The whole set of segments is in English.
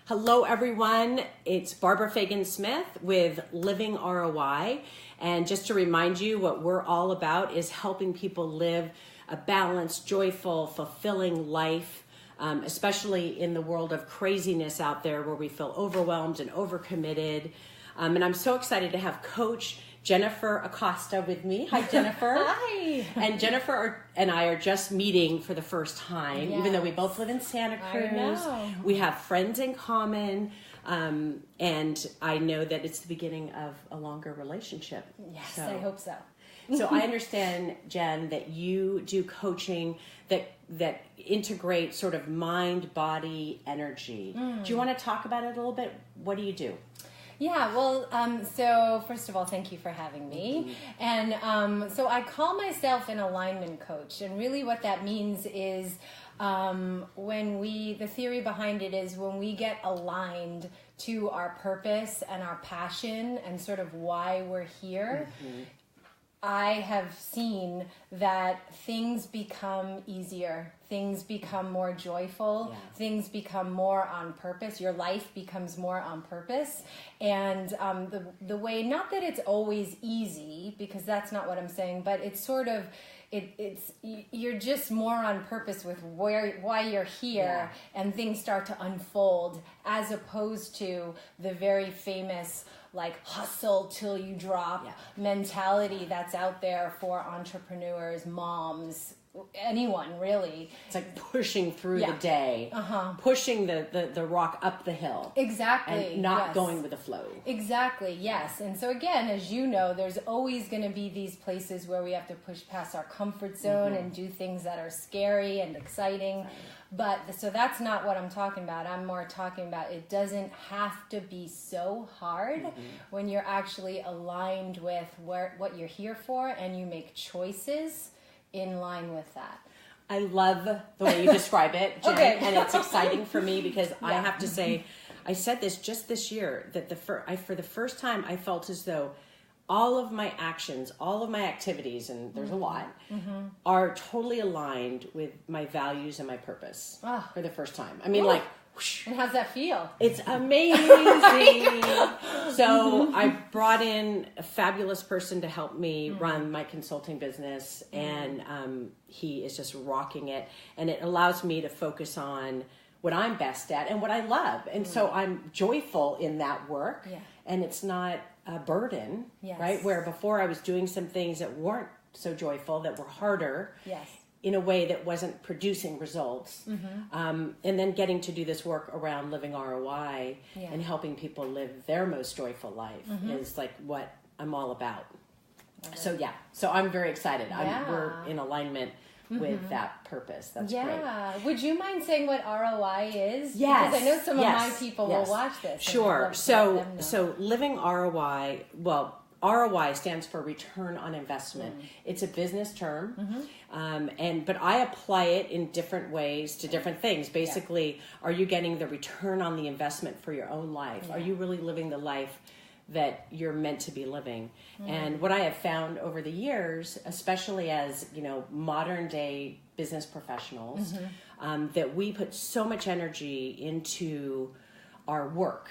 Hello, everyone. It's Barbara Fagan-Smith with Living ROI. And just to remind you, what we're all about is helping people live a balanced, joyful, fulfilling life, especially in the world of craziness out there where we feel overwhelmed and overcommitted. And I'm so excited to have Coach Jennifer Acosta with me. Hi, Jennifer. Hi. And Jennifer and I are just meeting for the first time, even though we both live in Santa Cruz. I know. We have friends in common, and I know that it's the beginning of a longer relationship. Yes, I hope so. So I understand, Jen, that you do coaching that integrates sort of mind, body, energy. Do you want to talk about it a little bit? What do you do? Yeah, well, so first of all, thank you for having me. And so I call myself an alignment coach. And really what that means is the theory behind it is when we get aligned to our purpose and our passion and sort of why we're here, I have seen that things become easier, things become more joyful, things become more on purpose. Your life becomes more on purpose. And the way, not that it's always easy, because that's not what I'm saying, but it's sort of, you're just more on purpose with why you're here, and things start to unfold, as opposed to the very famous like hustle till you drop mentality that's out there for entrepreneurs, moms, anyone really. It's like pushing through the day, pushing the rock up the hill. Exactly. And not going with the flow. Exactly, yes. And so again, as you know, there's always going to be these places where we have to push past our comfort zone and do things that are scary and exciting. Right. But so that's not what I'm talking about. I'm more talking about it doesn't have to be so hard when you're actually aligned with what you're here for, and you make choices in line with that. I love the way you describe it, Jen, and it's exciting for me because I have to say, I said this just this year, that for the first time I felt as though all of my actions, all of my activities, and there's a lot, are totally aligned with my values and my purpose for the first time. I mean, like, whoosh. And how's that feel? It's amazing. So I brought in a fabulous person to help me run my consulting business, and he is just rocking it. And it allows me to focus on what I'm best at and what I love. And so I'm joyful in that work, and it's not a burden, right? Where before I was doing some things that weren't so joyful, that were harder. In a way that wasn't producing results. And then getting to do this work around living ROI and helping people live their most joyful life is like what I'm all about. So so I'm very excited. We're in alignment with that purpose. That's great. Would you mind saying what ROI is? Yes. Because I know some of my people will watch this. Sure. So living ROI, ROI stands for return on investment. It's a business term, but I apply it in different ways to different things. Basically, are you getting the return on the investment for your own life? Are you really living the life that you're meant to be living? And what I have found over the years, especially as modern day business professionals, that we put so much energy into our work.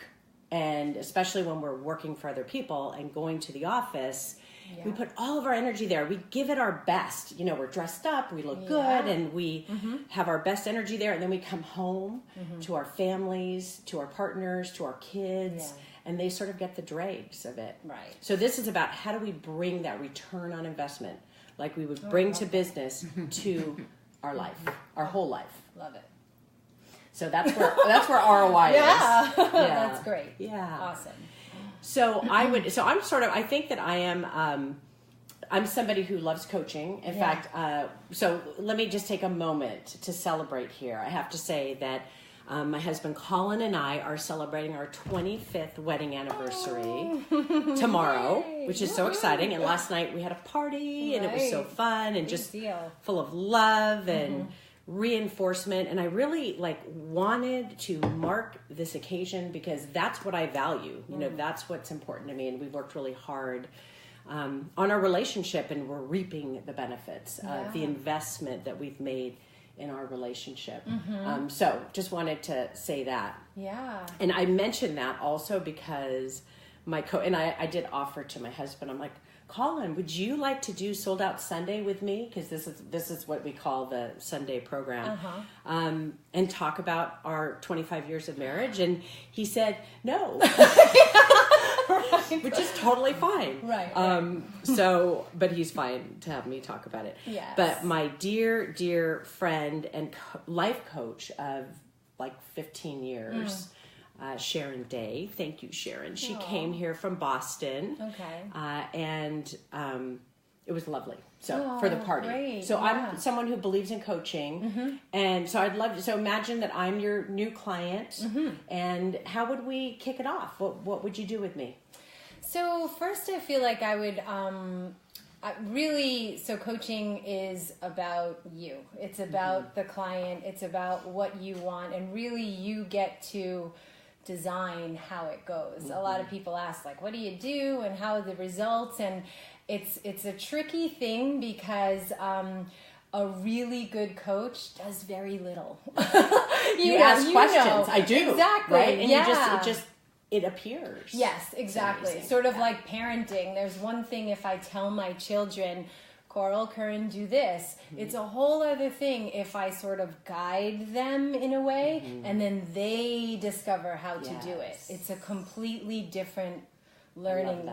And especially when we're working for other people and going to the office, we put all of our energy there. We give it our best. We're dressed up, we look good, and we have our best energy there. And then we come home to our families, to our partners, to our kids, and they sort of get the dregs of it. Right. So this is about how do we bring that return on investment, like we would bring to business, to our life, our whole life. Love it. So that's where ROI is. That's great. Yeah. Awesome. So I think that I am, I'm somebody who loves coaching. In fact, so let me just take a moment to celebrate here. I have to say that my husband Colin and I are celebrating our 25th wedding anniversary tomorrow, which is so exciting. And last night we had a party, and it was so fun and just full of love and reinforcement, and I really wanted to mark this occasion because that's what I value. That's what's important to me, and we've worked really hard on our relationship, and we're reaping the benefits of the investment that we've made in our relationship. So just wanted to say that. Yeah. And I mentioned that also because and I did offer to my husband, I'm like, Colin, would you like to do Sold Out Sunday with me? Because this is what we call the Sunday program. And talk about our 25 years of marriage. And he said, no. Which is totally fine. Right. So, but he's fine to have me talk about it. Yes. But my dear, dear friend and life coach of like 15 years, Sharon Day. Thank you, Sharon. She came here from Boston. Okay. And it was lovely. So for the party. Great. So I'm someone who believes in coaching. And so I'd love to, so imagine that I'm your new client. And how would we kick it off? What would you do with me? So first I feel like I would, so coaching is about you. It's about the client. It's about what you want. And really you get to design how it goes. A lot of people ask, like, what do you do and how are the results? And it's a tricky thing because a really good coach does very little. you ask questions. I do. Exactly. Right? And it appears. Yes, exactly. Sort of like parenting. There's one thing if I tell my children, Coral, Curran, do this. It's a whole other thing if I sort of guide them in a way and then they discover how to do it. It's a completely different learning,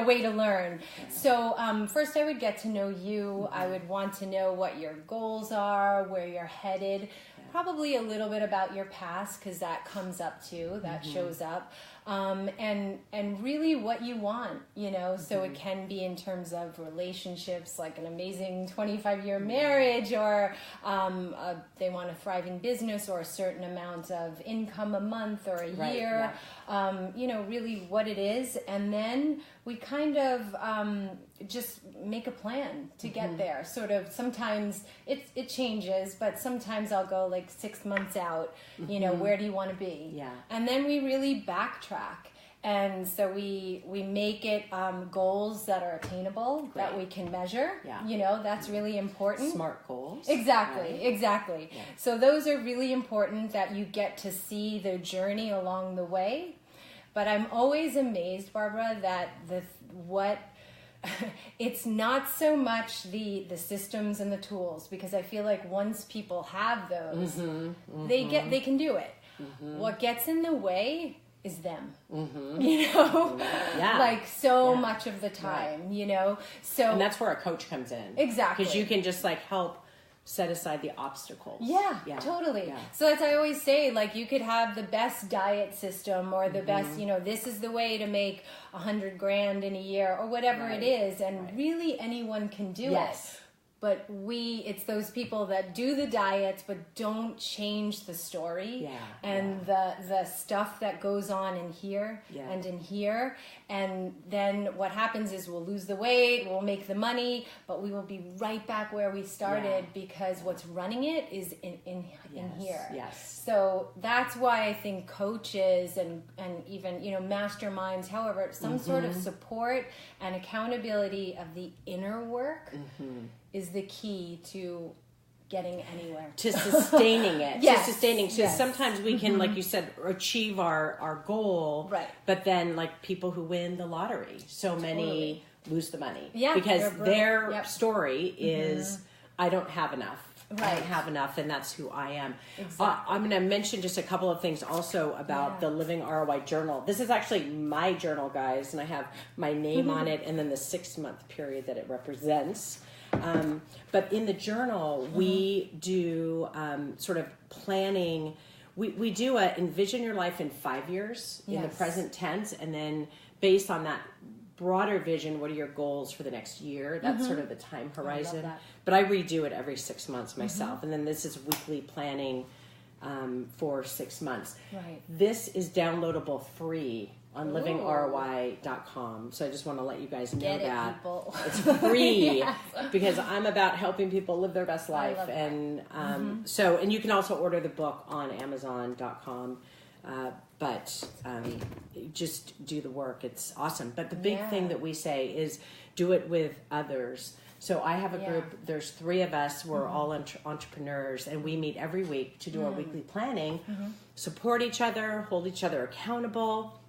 way to learn. So first I would get to know you. I would want to know what your goals are, where you're headed, probably a little bit about your past because that comes up too, that shows up. And really what you want, so it can be in terms of relationships, like an amazing 25-year marriage, or they want a thriving business or a certain amount of income a month or a year, really what it is. And then we kind of just make a plan to get there. Sort of sometimes it changes, but sometimes I'll go like 6 months out, where do you want to be? Yeah. And then we really backtrack. And so we make it goals that are attainable, that we can measure. Yeah. That's really important. Smart goals. Exactly, right? Exactly. Yeah. So those are really important that you get to see the journey along the way. But I'm always amazed, Barbara, that it's not so much the systems and the tools, because I feel like once people have those, they can do it. What gets in the way is them, like much of the time, so. And that's where a coach comes in. Exactly. Because you can just like help set aside the obstacles. Yeah, totally. Yeah. So as I always say, like you could have the best diet system or the best, this is the way to make $100,000 in a year or whatever it is. And really anyone can do it. But it's those people that do the diets but don't change the story and the stuff that goes on in here and in here. And then what happens is we'll lose the weight, we'll make the money, but we will be right back where we started because what's running it is in here. Yes. So that's why I think coaches and even, masterminds, however, some sort of support and accountability of the inner work is the key to getting anywhere. To sustaining it. To sustaining. So sometimes we can, like you said, achieve our goal. Right. But then like people who win the lottery, so many lose the money. Yeah. Because their story is, I don't have enough. Right. I don't have enough, and that's who I am. Exactly. I'm going to mention just a couple of things also about the Living ROI Journal. This is actually my journal, guys, and I have my name on it and then the 6-month period that it represents. But in the journal, we do sort of planning. We do envision your life in 5 years in the present tense, and then based on that broader vision, what are your goals for the next year? That's sort of the time horizon. But I redo it every 6 months myself, and then this is weekly planning for 6 months. Right. This is downloadable free on livingroi.com. So I just want to let you guys know that it's free because I'm about helping people live their best life. And and you can also order the book on amazon.com. But just do the work. It's awesome. But the big thing that we say is do it with others. So I have a group, there's 3 of us, we're all entrepreneurs, and we meet every week to do our weekly planning, support each other, hold each other accountable.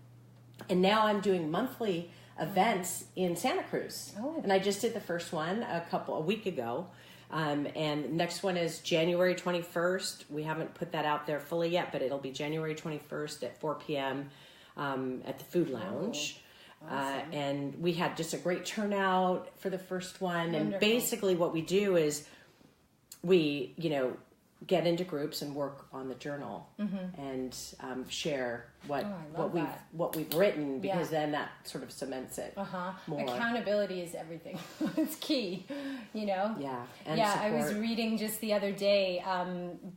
And now I'm doing monthly events in Santa Cruz. And I just did the first one a week ago. And next one is January 21st. We haven't put that out there fully yet, but it'll be January 21st at 4 p.m. At the Food Lounge. Awesome. And we had just a great turnout for the first one. Wonderful. And basically what we do is we, get into groups and work on the journal and share what we've written, because then that sort of cements it more. Accountability is everything. It's key, Yeah. And support. I was reading just the other day,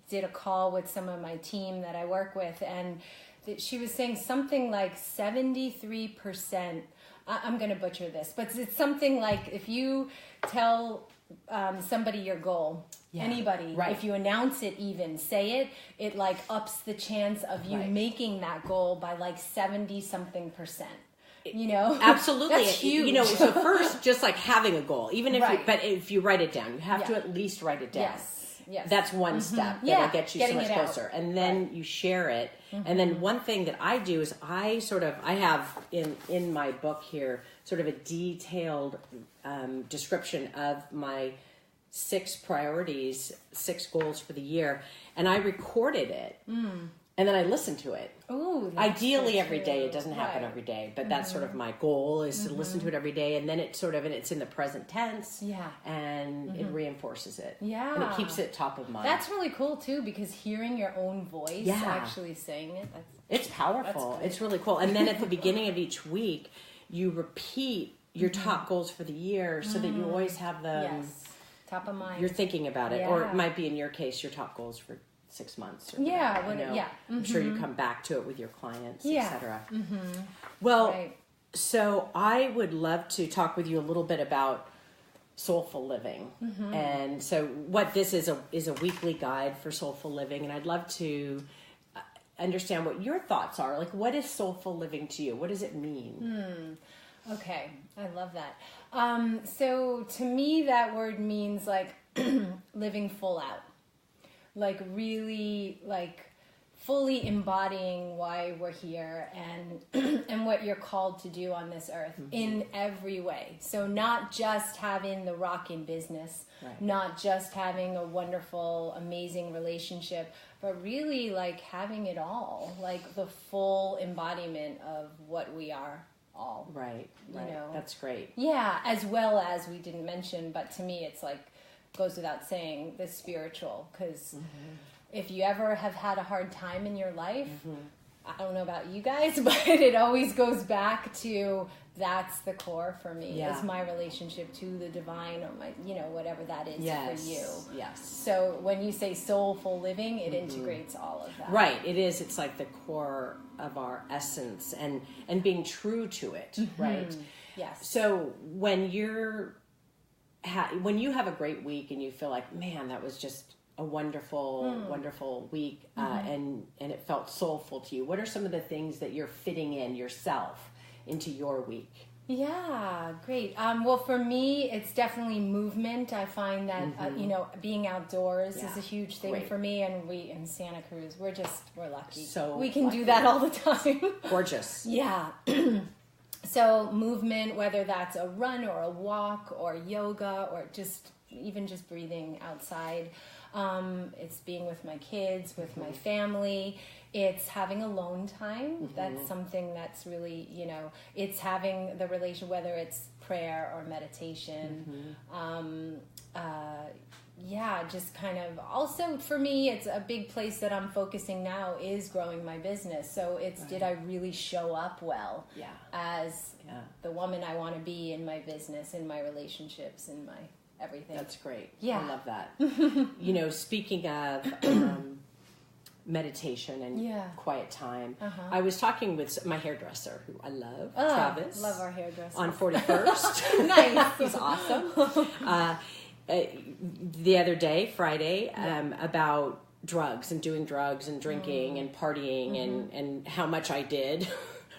did a call with some of my team that I work with, and she was saying something like 73%. I'm going to butcher this, but it's something like if you tell somebody your goal, anybody, if you announce it, even say it, it like ups the chance of you making that goal by like 70-something%. Absolutely. That's huge. So first, just like having a goal, even if but if you write it down, you have to at least write it down. Yes. That's one step that'll get you so much closer. And then you share it. And then one thing that I do is I have in my book here sort of a detailed description of my 6 priorities, 6 goals for the year. And I recorded it. And then I listen to it. Ooh, ideally every day. It doesn't happen every day, but that's sort of my goal is to listen to it every day. And then it's in the present tense. Yeah. And it reinforces it. Yeah. And it keeps it top of mind. That's really cool too, because hearing your own voice, actually saying it, it's powerful. It's really cool. And then at the beginning of each week, you repeat your top goals for the year so that you always have them top of mind. You're thinking about it. Or it might be in your case, your top goals for 6 months. Or I'm sure you come back to it with your clients, etc. Well, so I would love to talk with you a little bit about soulful living. And so what this is a weekly guide for soulful living. And I'd love to understand what your thoughts are. Like, what is soulful living to you? What does it mean? Okay. I love that. So to me, that word means like living full out. Like really like fully embodying why we're here and what you're called to do on this earth in every way. So not just having the rockin' business, not just having a wonderful, amazing relationship, but really like having it all, like the full embodiment of what we are all. Right. That's great. Yeah, as well as we didn't mention, but to me it's like, goes without saying, the spiritual, because if you ever have had a hard time in your life, I don't know about you guys, but it always goes back to that's the core for me is my relationship to the divine, or my whatever that is for you. So when you say soulful living, it integrates all of that. Right. It is. It's like the core of our essence and being true to it. Right. Yes. So when you have a great week and you feel like, man, that was just a wonderful week, and it felt soulful to you, what are some of the things that you're fitting in yourself into your week? Yeah, great. Well, for me, it's definitely movement. I find that, being outdoors is a huge thing for me. And we in Santa Cruz, we're lucky. So we can do that all the time. Gorgeous. Yeah. So movement, whether that's a run or a walk or yoga or even just breathing outside. It's being with my kids, with my family. It's having alone time. That's something that's really, it's having the relation, whether it's prayer or meditation. Just kind of, also for me, it's a big place that I'm focusing now is growing my business. So it's, did I really show up well as the woman I want to be in my business, in my relationships, in my everything. That's great. Yeah. I love that. Speaking of meditation and quiet time, I was talking with my hairdresser, who I love, Travis. Love our hairdresser. On 41st. Nice. He's awesome. The other day, Friday, about drugs and doing drugs and drinking and partying and how much I did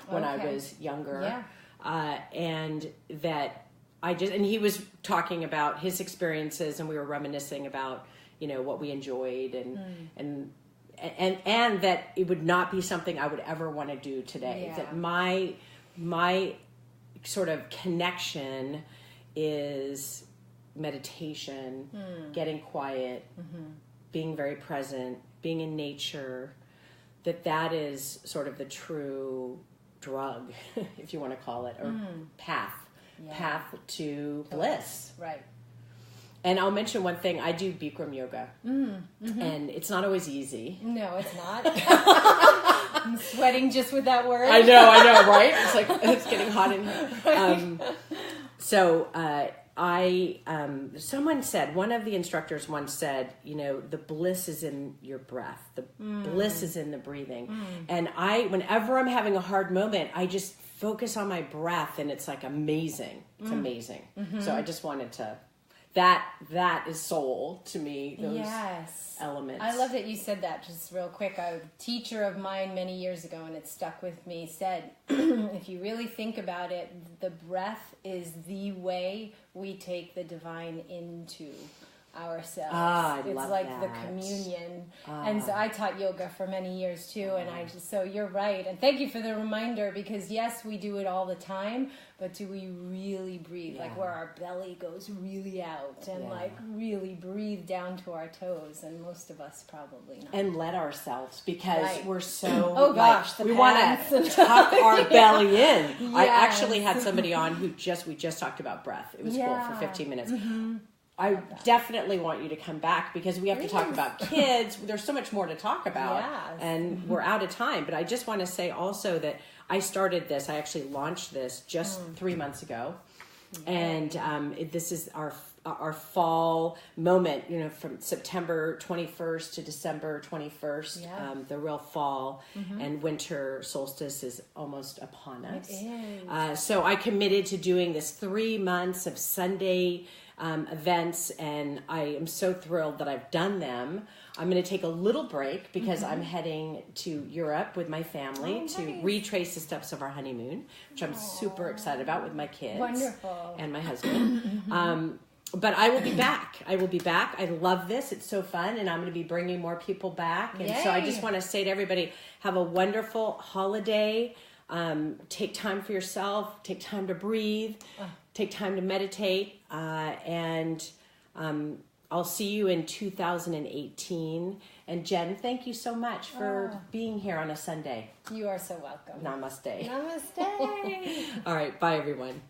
when I was younger. And that and he was talking about his experiences, and we were reminiscing about, what we enjoyed, and that it would not be something I would ever want to do today. Yeah. That my sort of connection is meditation, getting quiet, being very present, being in nature. That is sort of the true drug, if you want to call it, or path to bliss. Right. And I'll mention one thing. I do Bikram yoga, and it's not always easy. No, it's not. I'm sweating just with that word. I know, right? It's like, it's getting hot in here. Someone said, one of the instructors once said, the bliss is in your breath. The bliss is in the breathing. And whenever I'm having a hard moment, I just focus on my breath, and it's like amazing. It's amazing. So I just wanted to, that is soul to me, those elements. I love that you said that. Just real quick, a teacher of mine many years ago, and it stuck with me, said, if you really think about it, the breath is the way we take the divine into ourselves. It's like the communion. And so I taught yoga for many years too, and so you're right. And thank you for the reminder, because yes, we do it all the time, but do we really breathe? Like where our belly goes really out, and like really breathe down to our toes, and most of us probably not. And let ourselves, because we're so we want to tuck our belly in. Yes. I actually had somebody on we just talked about breath. It was cool for 15 minutes. I definitely want you to come back, because we have to talk about kids. There's so much more to talk about, and we're out of time. But I just want to say also that I started this. I actually launched this just 3 months ago, and this is our fall moment. From September 21st to December 21st, the real fall and winter solstice is almost upon us. It is. So I committed to doing this 3 months of Sunday events, and I am so thrilled that I've done them. I'm going to take a little break because I'm heading to Europe with my family to retrace the steps of our honeymoon, which I'm super excited about with my kids. Wonderful. And my husband. But I will be back. I love this. It's so fun, and I'm going to be bringing more people back. And so I just want to say to everybody, have a wonderful holiday. Take time for yourself. Take time to breathe. Take time to meditate. And I'll see you in 2018. And Jen, thank you so much for being here on a Sunday. You are so welcome. Namaste. Namaste. All right. Bye, everyone.